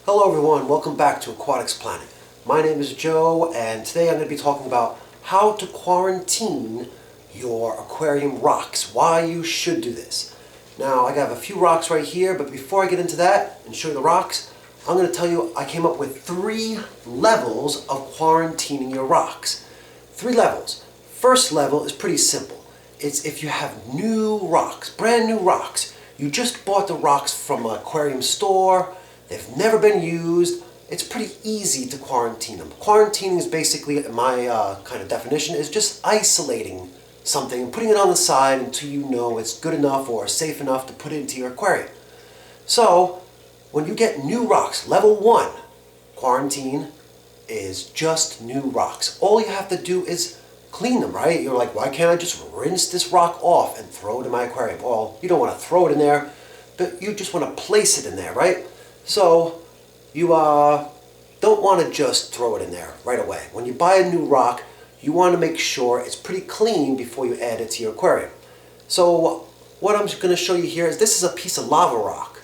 Hello everyone, welcome back to Aquatics Planet. My name is Joe and today I'm going to be talking about how to quarantine your aquarium rocks, why you should do this. Now I have a few rocks right here, but before I get into that and show you the rocks, I'm going to tell you I came up with 3 levels of quarantining your rocks. 3 levels. First level is pretty simple. It's if you have new rocks, brand new rocks. You just bought the rocks from an aquarium store. They've never been used. It's pretty easy to quarantine them. Quarantining is basically, my kind of definition, is just isolating something and putting it on the side until you know it's good enough or safe enough to put it into your aquarium. So, when you get new rocks, level 1, quarantine is just new rocks. All you have to do is clean them, right? You're like, why can't I just rinse this rock off and throw it in my aquarium? Well, you don't want to throw it in there, but you just want to place it in there, right? So you don't want to just throw it in there right away. When you buy a new rock, you want to make sure it's pretty clean before you add it to your aquarium. So what I'm going to show you here is this is a piece of lava rock.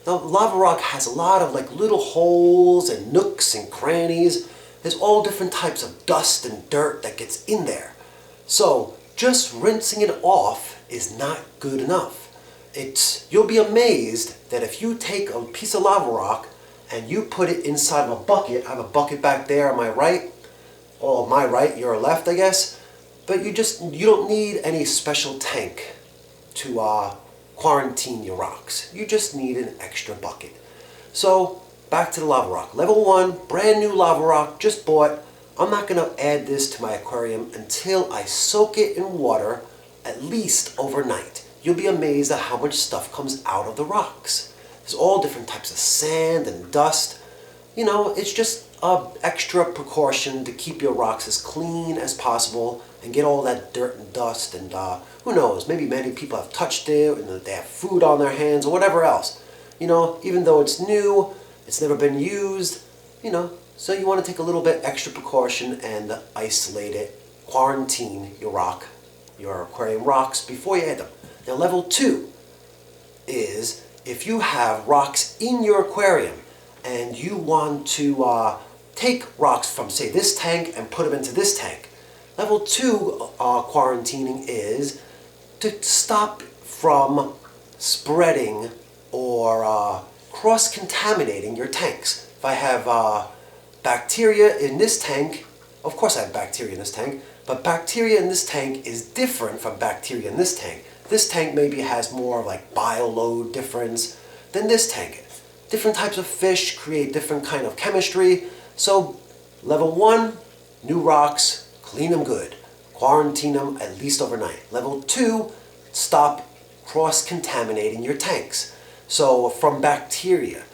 Now lava rock has a lot of like little holes and nooks and crannies. There's all different types of dust and dirt that gets in there. So just rinsing it off is not good enough. You'll be amazed that if you take a piece of lava rock and you put it inside of a bucket, I have a bucket back there on my right, or my right, your left I guess, but you don't need any special tank to quarantine your rocks. You just need an extra bucket. So back to the lava rock. Level 1, brand new lava rock, just bought. I'm not going to add this to my aquarium until I soak it in water at least overnight. You'll be amazed at how much stuff comes out of the rocks. There's all different types of sand and dust. You know, it's just an extra precaution to keep your rocks as clean as possible and get all that dirt and dust and who knows, maybe many people have touched it and they have food on their hands or whatever else. You know, even though it's new, it's never been used, you know, so you want to take a little bit extra precaution and isolate it, quarantine your aquarium rocks before you add them. Now level 2 is if you have rocks in your aquarium and you want to take rocks from say this tank and put them into this tank. Level 2 quarantining is to stop from spreading or cross-contaminating your tanks. If I have bacteria in this tank, of course I have bacteria in this tank, but bacteria in this tank is different from bacteria in this tank. This tank maybe has more like bioload difference than this tank. Different types of fish create different kind of chemistry. So level 1, new rocks, clean them good. Quarantine them at least overnight. Level 2, stop cross-contaminating your tanks. So from bacteria,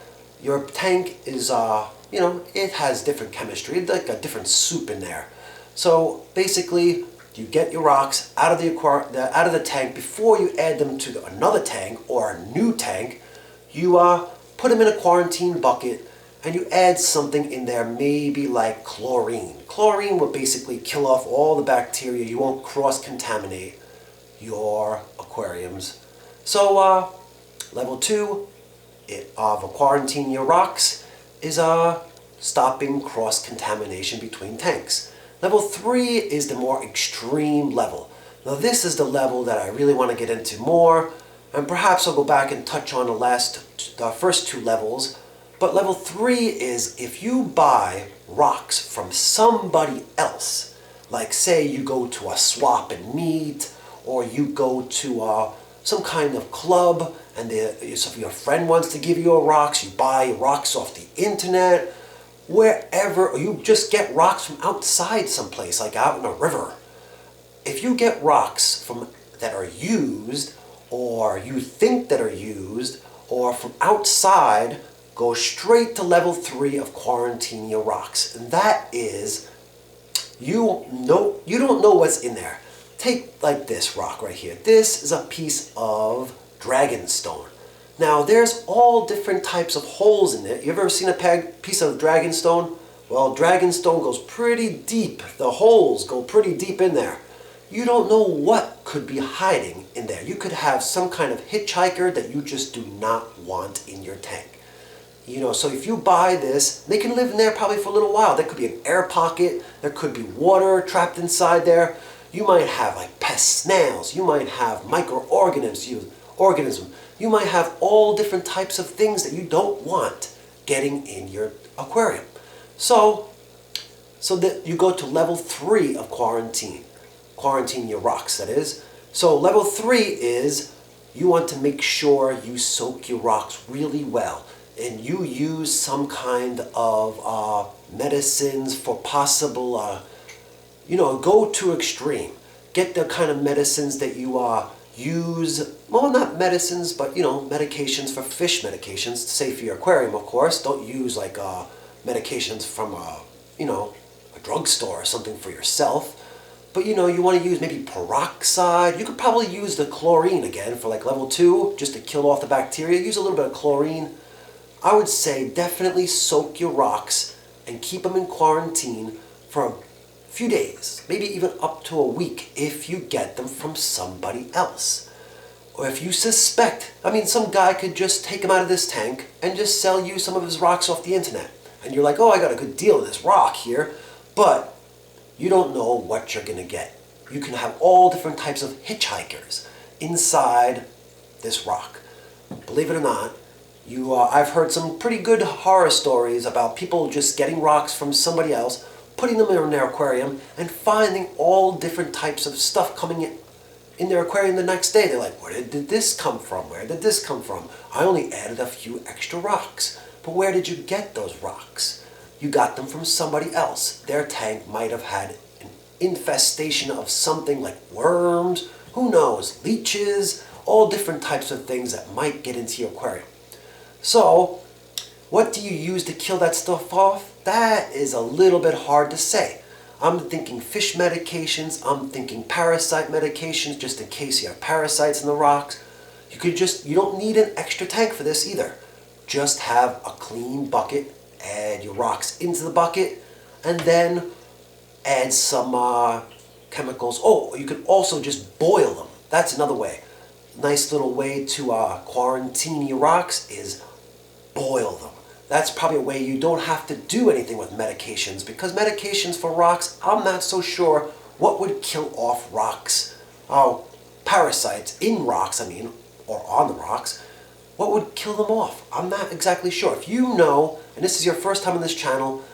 your tank is, you know, it has different chemistry, like a different soup in there. So basically, you get your rocks out of the tank before you add them to another tank or a new tank. You put them in a quarantine bucket and you add something in there, maybe like chlorine. Chlorine will basically kill off all the bacteria. You won't cross-contaminate your aquariums. So level 2 of quarantine your rocks is stopping cross-contamination between tanks. Level 3 is the more extreme level. Now this is the level that I really want to get into more, and perhaps I'll go back and touch on the first 2 levels. But level 3 is if you buy rocks from somebody else, like say you go to a swap and meet, or you go to some kind of club, and if your friend wants to give you rocks, you buy rocks off the internet, wherever, or you just get rocks from outside someplace, like out in a river. If you get rocks that are used, or you think that are used, or from outside, go straight to level 3 of quarantining your rocks. And that is, you don't know what's in there. Take like this rock right here. This is a piece of dragonstone. Now there's all different types of holes in it. You ever seen a piece of dragonstone? Well, dragonstone goes pretty deep. The holes go pretty deep in there. You don't know what could be hiding in there. You could have some kind of hitchhiker that you just do not want in your tank. So if you buy this, they can live in there probably for a little while. There could be an air pocket, there could be water trapped inside there. You might have like pest snails, you might have microorganisms, you might have all different types of things that you don't want getting in your aquarium. So that you go to level 3 of quarantine. Quarantine your rocks, that is. So level 3 is you want to make sure you soak your rocks really well. And you use some kind of medicines for possible, go to extreme. Get the kind of medicines that you use, well, not medicines, but, medications for fish medications, safe for your aquarium, of course. Don't use like medications from a drugstore or something for yourself. But you want to use maybe peroxide. You could probably use the chlorine again for like level 2, just to kill off the bacteria. Use a little bit of chlorine. I would say definitely soak your rocks and keep them in quarantine for a few days, maybe even up to a week if you get them from somebody else. Or if you suspect, some guy could just take them out of this tank and just sell you some of his rocks off the internet. And you're like, oh, I got a good deal of this rock here, but you don't know what you're going to get. You can have all different types of hitchhikers inside this rock. Believe it or not, I've heard some pretty good horror stories about people just getting rocks from somebody else, putting them in their aquarium, and finding all different types of stuff coming in their aquarium the next day. They're like, where did this come from? Where did this come from? I only added a few extra rocks. But where did you get those rocks? You got them from somebody else. Their tank might have had an infestation of something like worms, who knows, leeches, all different types of things that might get into your aquarium. So, what do you use to kill that stuff off? That is a little bit hard to say. I'm thinking fish medications, I'm thinking parasite medications, just in case you have parasites in the rocks. You don't need an extra tank for this either. Just have a clean bucket, add your rocks into the bucket, and then add some chemicals. Oh, you could also just boil them. That's another way. Nice little way to quarantine your rocks is boil them. That's probably a way you don't have to do anything with medications, because medications for rocks, I'm not so sure what would kill off rocks. Parasites in rocks, or on the rocks. What would kill them off? I'm not exactly sure. If you know, and this is your first time on this channel,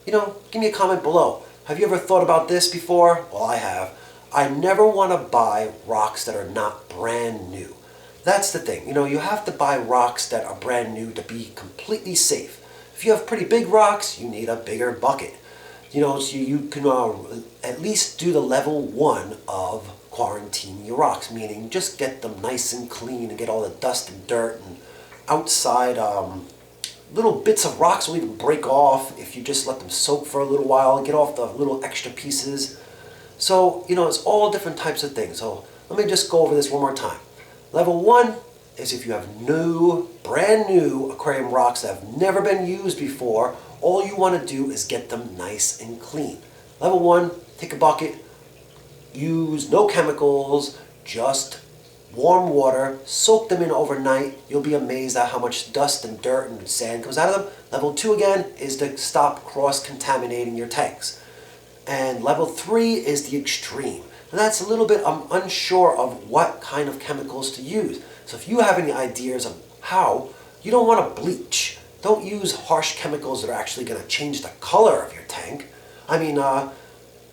give me a comment below. Have you ever thought about this before? Well, I have. I never want to buy rocks that are not brand new. That's the thing. You have to buy rocks that are brand new to be completely safe. If you have pretty big rocks, you need a bigger bucket. So you can at least do the level 1 of quarantine your rocks, meaning just get them nice and clean and get all the dust and dirt and outside little bits of rocks will even break off if you just let them soak for a little while and get off the little extra pieces. So, it's all different types of things. So let me just go over this one more time. Level 1 is if you have brand new aquarium rocks that have never been used before, all you want to do is get them nice and clean. Level 1, take a bucket, use no chemicals, just warm water, soak them in overnight. You'll be amazed at how much dust and dirt and sand comes out of them. Level 2 again is to stop cross-contaminating your tanks. And level 3 is the extreme. And that's a little bit, I'm unsure of what kind of chemicals to use. So if you have any ideas of how, you don't want to bleach. Don't use harsh chemicals that are actually going to change the color of your tank.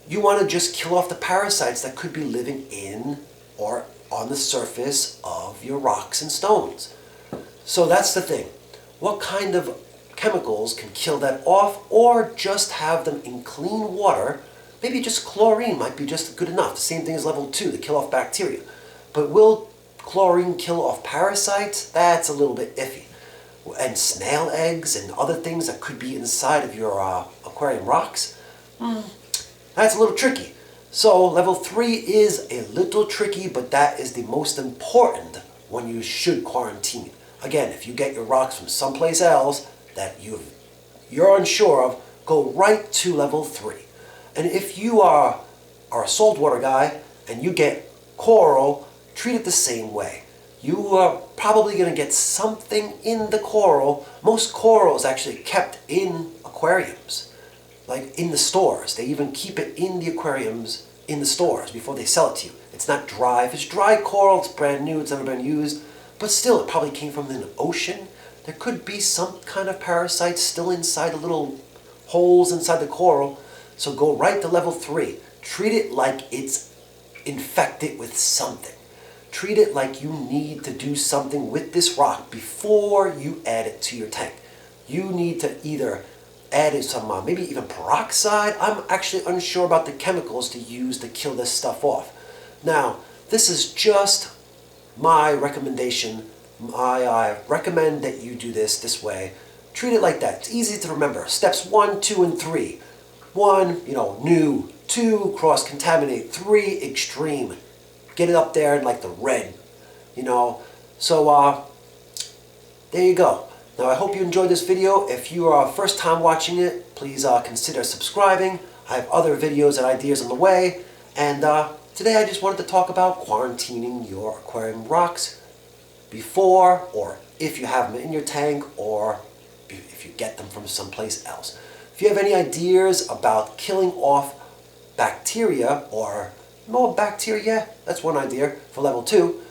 You want to just kill off the parasites that could be living in or on the surface of your rocks and stones. So that's the thing. What kind of chemicals can kill that off, or just have them in clean water? Maybe just chlorine might be just good enough. The same thing as level 2 to kill off bacteria. But will chlorine kill off parasites? That's a little bit iffy. And snail eggs and other things that could be inside of your aquarium rocks? That's a little tricky. So level 3 is a little tricky, but that is the most important when you should quarantine. Again, if you get your rocks from someplace else that you're unsure of, go right to level 3. And if you are a saltwater guy and you get coral, treat it the same way. you are probably going to get something in the coral. Most corals actually kept in aquariums, like in the stores. They even keep it in the aquariums in the stores before they sell it to you. It's not dry. If it's dry coral, it's brand new, it's never been used, but still it probably came from the ocean. There could be some kind of parasites still inside the little holes inside the coral. So go right to level 3. Treat it like it's infected with something. Treat it like you need to do something with this rock before you add it to your tank. You need to either add in some, maybe even peroxide. I'm actually unsure about the chemicals to use to kill this stuff off. Now, this is just my recommendation. I recommend that you do this way. Treat it like that. It's easy to remember. Steps 1, 2, and 3. 1, new. 2, cross-contaminate. 3, extreme. Get it up there in like the red, So, there you go. Now, I hope you enjoyed this video. If you are first time watching it, please consider subscribing. I have other videos and ideas on the way. And today I just wanted to talk about quarantining your aquarium rocks before, or if you have them in your tank, or if you get them from someplace else. If you have any ideas about killing off bacteria, or more bacteria, yeah, that's one idea for level 2.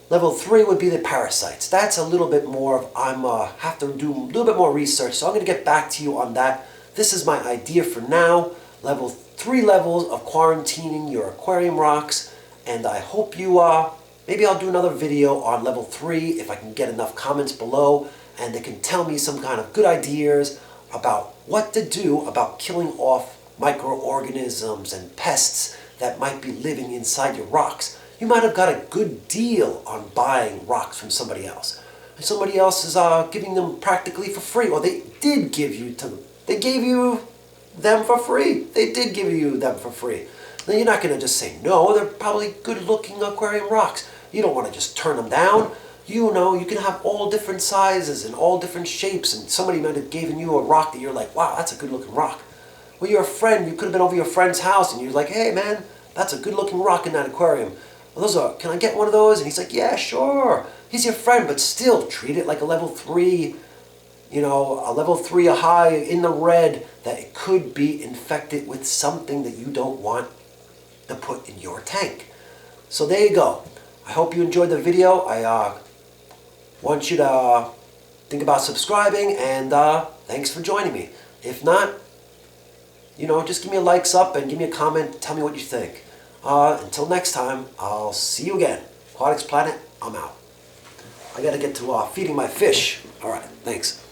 Level 3 would be the parasites. That's a little bit more of, have to do a little bit more research, so I'm going to get back to you on that. This is my idea for now. Level 3 levels of quarantining your aquarium rocks, and I hope you, maybe I'll do another video on level 3 if I can get enough comments below, and they can tell me some kind of good ideas about what to do about killing off microorganisms and pests that might be living inside your rocks. You might have got a good deal on buying rocks from somebody else. And somebody else is giving them practically for free, or they did give you to them. They gave you them for free. They did give you them for free. Then you're not going to just say no. They're probably good-looking aquarium rocks. You don't want to just turn them down. You can have all different sizes and all different shapes, and somebody might have given you a rock that you're like, wow, that's a good-looking rock. Well, you're a friend. You could have been over your friend's house, and you're like, hey, man, that's a good-looking rock in that aquarium. Well, can I get one of those? And he's like, yeah, sure. He's your friend, but still treat it like a level 3, a level 3, a high in the red, that it could be infected with something that you don't want to put in your tank. So there you go. I hope you enjoyed the video. I want you to think about subscribing, and thanks for joining me. If not, just give me a likes up and give me a comment. Tell me what you think. Until next time, I'll see you again. Aquatics Planet, I'm out. I gotta get to feeding my fish. Alright, thanks.